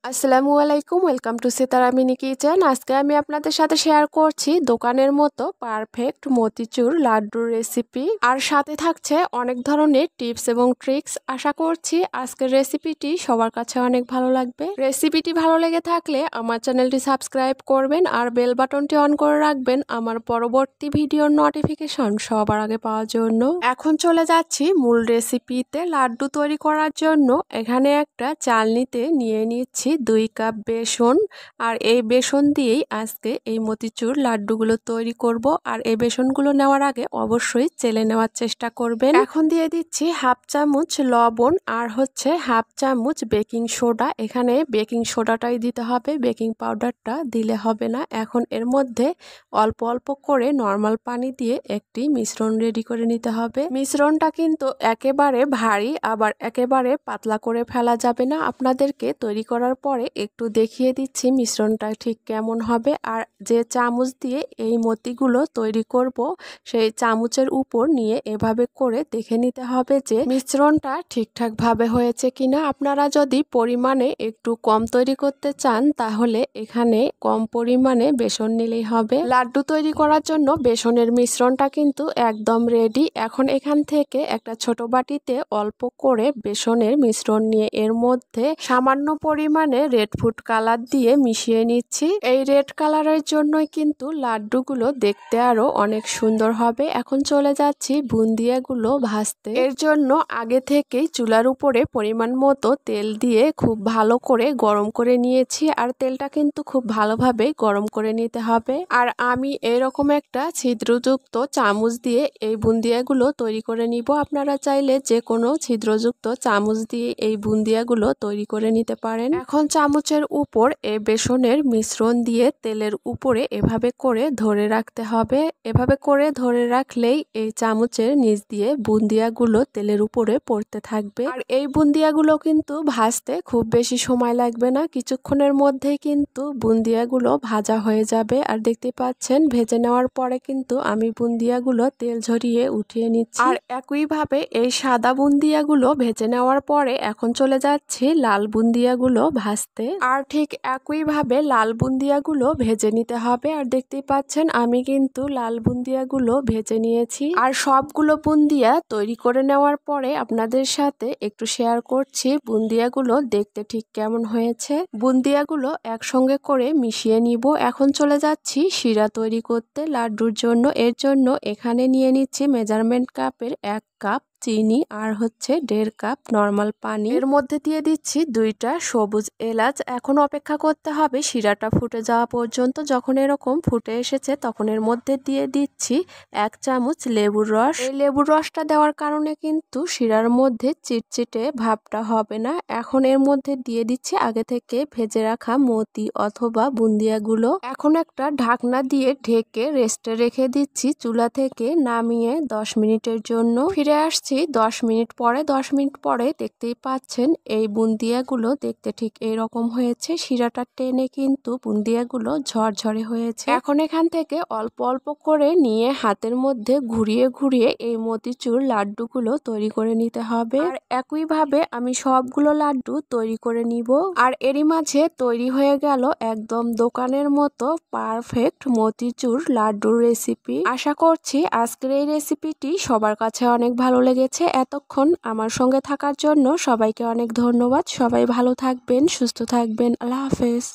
আসসালামু আলাইকুম, welcome to Sitara mini kitchen. আজকে আমি আপনাদের সাথে শেয়ার করছি দোকানের মতো পারফেক্ট মতিচুর লাড্ডুর রেসিপি, আর সাথে থাকছে অনেক ধরনের টিপস এবং ট্রিক্স। আশা করছি আজকের রেসিপিটি সবার কাছে অনেক ভালো লাগবে। রেসিপিটি ভালো লেগে থাকলে আমার চ্যানেলটি সাবস্ক্রাইব করবেন আর বেল বাটনটি অন করে রাখবেন আমার পরবর্তী ভিডিওর নোটিফিকেশন সবার আগে পাওয়ার জন্য। এখন চলে যাচ্ছি মূল রেসিপিতে। লাড্ডু তৈরি করার জন্য এখানে একটা চালনিতে নিয়ে নিচ্ছি 2 কাপ বেসন, আর এই বেসন দিয়েই আজকে এই মতিচুর লাড্ডুগুলো তৈরি করব। আর এই বেসনগুলো নেওয়ার আগে অবশ্যই চেলে নেওয়ার চেষ্টা করবেন। এখন দিয়ে দিচ্ছি হাফ চামচ লবণ আর হচ্ছে হাফ চামচ বেকিং সোডা। এখানে বেকিং সোডাটাই দিতে হবে, বেকিং পাউডারটা দিলে হবে না। এখন এর মধ্যে অল্প অল্প করে নর্মাল পানি দিয়ে একটি মিশ্রণ রেডি করে নিতে হবে। মিশ্রণটা কিন্তু একেবারে ভারী আবার একেবারে পাতলা করে ফেলা যাবে না। আপনাদেরকে তৈরি করার পরে একটু দেখিয়ে দিচ্ছি মিশ্রণটা ঠিক কেমন হবে। আর যে চামচ দিয়ে এই মতিগুলো তৈরি করব সেই চামচের উপর নিয়ে এভাবে করে দেখে নিতে হবে যে মিশ্রণটা ঠিকঠাক ভাবে হয়েছে কিনা। আপনারা যদি পরিমাণে একটু কম তৈরি করতে চান তাহলে এখানে কম পরিমাণে বেসন নিলেই হবে। লাড্ডু তৈরি করার জন্য বেসনের মিশ্রণটা কিন্তু একদম রেডি। এখন এখান থেকে একটা ছোট বাটিতে অল্প করে বেসনের মিশ্রণ নিয়ে এর মধ্যে সামান্য পরিমাণে রেড ফুড কালার দিয়ে মিশিয়ে নিচ্ছি। এই রেড কালারের জন্যই কিন্তু লাড্ডুগুলো দেখতে আরো অনেক সুন্দর হবে। এখন চলে যাচ্ছি বুন্দিয়াগুলো ভাজতে। এর জন্য আগে থেকেই চুলার উপরে পরিমাণ মতো তেল দিয়ে খুব ভালো করে গরম করে নিয়েছি। আর তেলটা কিন্তু খুব ভালোভাবে গরম করে নিতে হবে। আর আমি এরকম একটা ছিদ্রযুক্ত চামচ দিয়ে এই বুন্দিয়াগুলো তৈরি করে নিব। আপনারা চাইলে যে কোনো ছিদ্রযুক্ত চামচ দিয়ে এই বুন্দিয়াগুলো তৈরি করে নিতে পারেন। এখন চামচের উপর এই বেসনের মিশ্রণ দিয়ে তেলের উপরে এভাবে করে ধরে রাখতে হবে। এভাবে করে ধরে রাখলেই এই চামচের নিচ দিয়ে বুন্দিয়াগুলো তেলের উপরে পড়তে থাকবে। আর এই বুন্দিয়াগুলো কিন্তু ভাজতে খুব বেশি সময় লাগবে না, কিছুক্ষণের মধ্যেই কিন্তু বুন্দিয়াগুলো ভাজা হয়ে যাবে। আর দেখতে পাচ্ছেন ভেজে নেওয়ার পরে কিন্তু আমি বুন্দিয়াগুলো তেল ঝরিয়ে উঠিয়ে নিচ্ছি। আর একইভাবে এই সাদা বুন্দিয়াগুলো ভেজে নেওয়ার পরে এখন চলে যাচ্ছি লাল বুন্দিয়াগুলো ভাজতে। আর ঠিক একইভাবে লাল বুন্দিয়াগুলো ভেজে নিতে হবে। আর দেখতেই পাচ্ছেন আমি কিন্তু লাল বুন্দিয়াগুলো ভেজে নিয়েছি। আর সবগুলো বুন্দিয়া তৈরি করে নেওয়ার পরে আপনাদের সাথে একটু শেয়ার করছি বুন্দিয়াগুলো দেখতে ঠিক কেমন হয়েছে। বুন্দিয়াগুলো একসঙ্গে করে মিশিয়ে নিব। এখন চলে যাচ্ছি শিরা তৈরি করতে লাড্ডুর জন্য। এর জন্য এখানে নিয়ে নিচ্ছি মেজারমেন্ট কাপের 1 কাপ চিনি আর হচ্ছে 1.5 কাপ নর্মাল পানি। এর মধ্যে দিয়ে দিচ্ছি 2টা সবুজ এলাচ। এখন অপেক্ষা করতে হবে শিরাটা ফুটে যাওয়া পর্যন্ত। যখন এরকম ফুটে এসেছে তখন এর মধ্যে দিয়ে দিচ্ছি 1 চামচ লেবুর রস। এই লেবুর রসটা দেওয়ার কারণে কিন্তু শিরার মধ্যে চিটচিটে ভাবটা হবে না। এখন এর মধ্যে দিয়ে দিচ্ছি আগে থেকে ভেজে রাখা মতি অথবা বুন্দিয়াগুলো। এখন একটা ঢাকনা দিয়ে ঢেকে রেস্টে রেখে দিচ্ছি চুলা থেকে নামিয়ে 10 মিনিটের জন্য। ফিরে আসছি 10 মিনিট পরে। 10 মিনিট পরে দেখতেই পাচ্ছেন এই বুন্দিয়াগুলো দেখতে ঠিক এরকম হয়েছে। শিরাটা টেনে কিন্তু বুন্দিয়াগুলো ঝরঝরে হয়েছে। এখন এখান থেকে অল্প অল্প করে নিয়ে হাতের মধ্যে ঘুরিয়ে ঘুরিয়ে এই মতিচুর লাড্ডুগুলো তৈরি করে নিতে হবে। আর একইভাবে আমি সবগুলো লাড্ডু তৈরি করে নিব। আর এরই মাঝে তৈরি হয়ে গেল একদম দোকানের মতো পারফেক্ট মতিচুর লাড্ডুর রেসিপি। আশা করছি আজকের এই রেসিপিটি সবার কাছে অনেক ভালো লেগেছে। এতক্ষণ আমার সঙ্গে থাকার জন্য সবাইকে অনেক ধন্যবাদ। সবাই ভালো থাকবেন, সুস্থ থাকবেন। আল্লাহ হাফেজ।